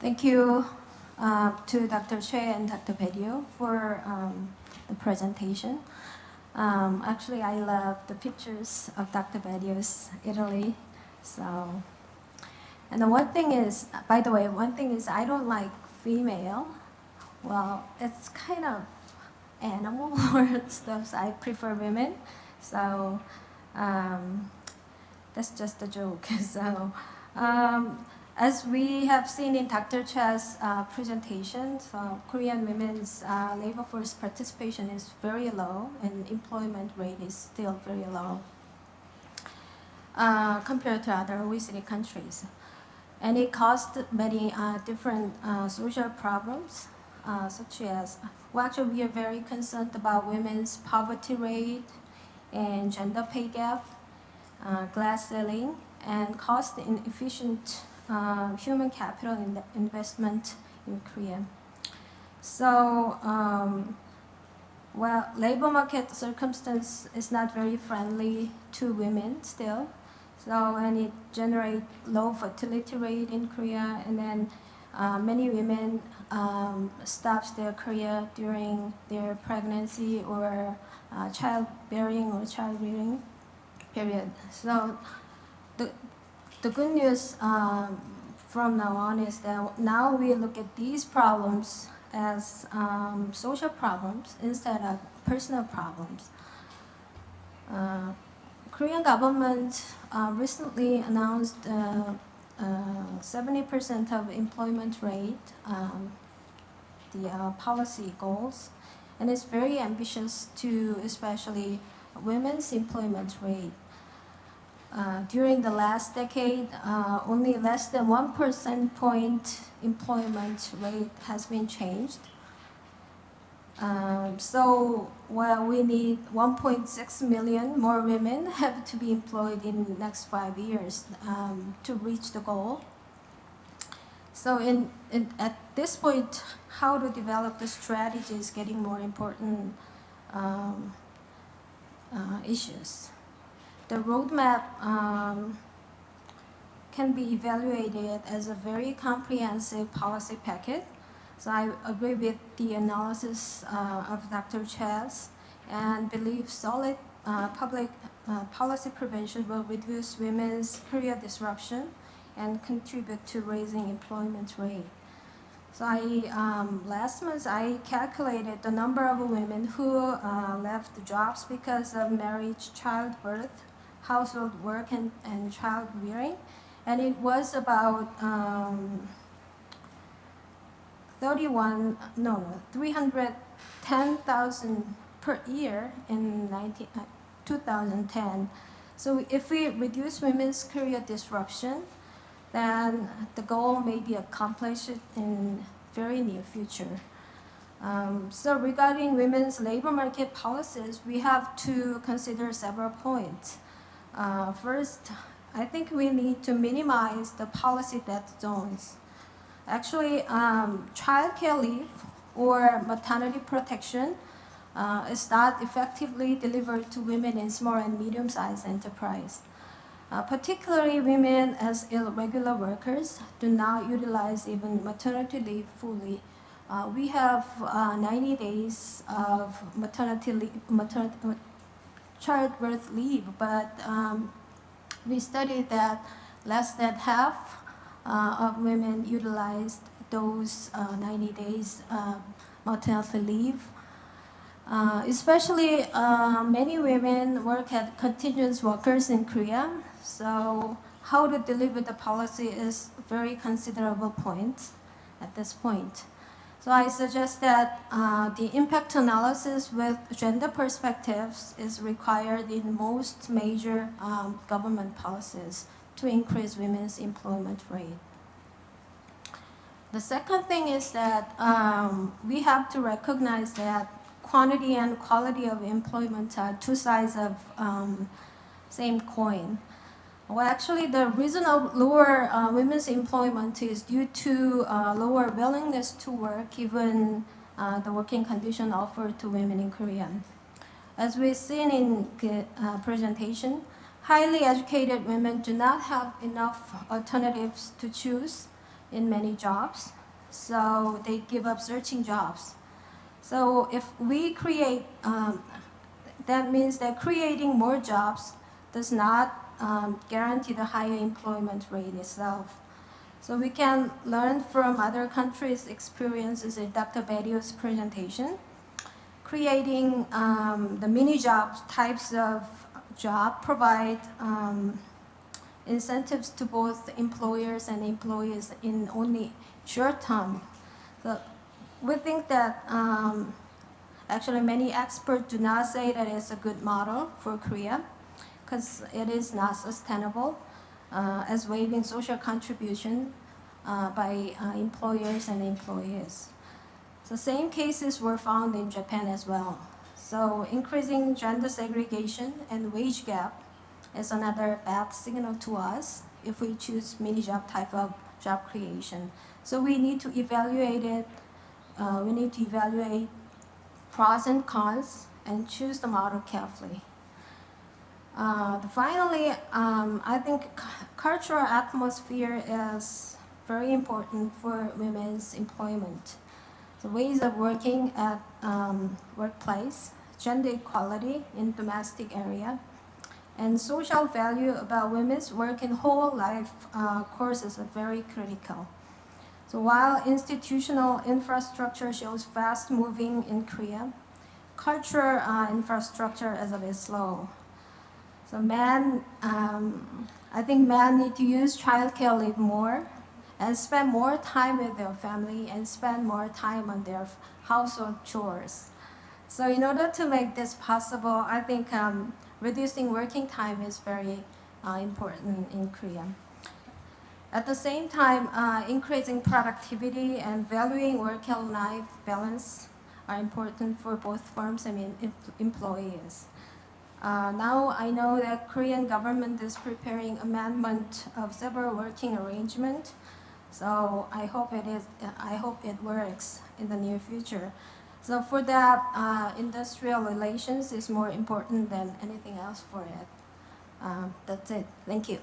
Thank you to Dr. Choi and Dr. Bedio for the presentation. Actually, I love the pictures of Dr. Bedio's Italy. And the one thing is, by the way, one thing is I don't like female. Well, it's kind of animal or stuff, so I prefer women. So that's just a joke. So as we have seen in Dr. Cha's presentation, Korean women's labor force participation is very low and employment rate is still very low compared to other OECD countries. And it caused many different social problems, such as, well, actually we are very concerned about women's poverty rate and gender pay gap, glass ceiling, and cost inefficient human capital investment in Korea. So, well, labor market circumstance is not very friendly to women still. So, and it generates low fertility rate in Korea, and then many women stops their career during their pregnancy or childbearing or childrearing period. So, the good news from now on is that now we look at these problems as social problems instead of personal problems. Korean government recently announced 70% of employment rate, the policy goals, and it's very ambitious to especially women's employment rate. During the last decade, only less than 1% point employment rate has been changed. So, well, we need 1.6 million more women have to be employed in the next 5 years to reach the goal. So at this point, how to develop the strategy is getting more important issues. The roadmap can be evaluated as a very comprehensive policy package. So I agree with the analysis of Dr. Chaz and believe solid public policy prevention will reduce women's career disruption and contribute to raising employment rate. So last month I calculated the number of women who left jobs because of marriage, childbirth, household work, and child rearing, and it was about 310,000 per year in 2010. So if we reduce women's career disruption, then the goal may be accomplished in very near future. So regarding women's labor market policies, we have to consider several points. First, I think we need to minimize the policy dead zones. Actually, child care leave or maternity protection is not effectively delivered to women in small and medium-sized enterprise. Particularly women as irregular workers do not utilize even maternity leave fully. We have 90 days of childbirth leave, but we studied that less than half of women utilized those 90 days maternity leave. Especially many women work as contingent workers in Korea, so how to deliver the policy is a very considerable point at this point. So I suggest that the impact analysis with gender perspectives is required in most major government policies to increase women's employment rate. The second thing is that we have to recognize that quantity and quality of employment are two sides of same coin. Well, actually, the reason of lower women's employment is due to lower willingness to work given the working condition offered to women in Korea. As we've seen in the presentation, highly educated women do not have enough alternatives to choose, in many jobs, so they give up searching jobs. So if we create, that means that creating more jobs does not guarantee the higher employment rate itself. So we can learn from other countries' experiences in Dr. Berio's presentation. Creating the mini job types of job provide incentives to both employers and employees in only short term. So we think that actually many experts do not say that it's a good model for Korea because it is not sustainable as waiving social contribution by employers and employees. So same cases were found in Japan as well. So increasing gender segregation and wage gap is another bad signal to us if we choose mini job type of job creation. So we need to evaluate it. We need to evaluate pros and cons and choose the model carefully. Finally, I think cultural atmosphere is very important for women's employment. The ways of working at workplace, gender equality in domestic area, and social value about women's work and whole life courses are very critical. So while institutional infrastructure shows fast moving in Korea, cultural infrastructure is a bit slow. So I think men need to use childcare leave more and spend more time with their family and spend more time on their household chores. So in order to make this possible, I think reducing working time is very important in Korea. At the same time, increasing productivity and valuing work and life balance are important for both firms and employees. Now I know that Korean government is preparing amendment of several working arrangements. So I hope it works in the near future. So for that, industrial relations is more important than anything else for it. That's it. Thank you.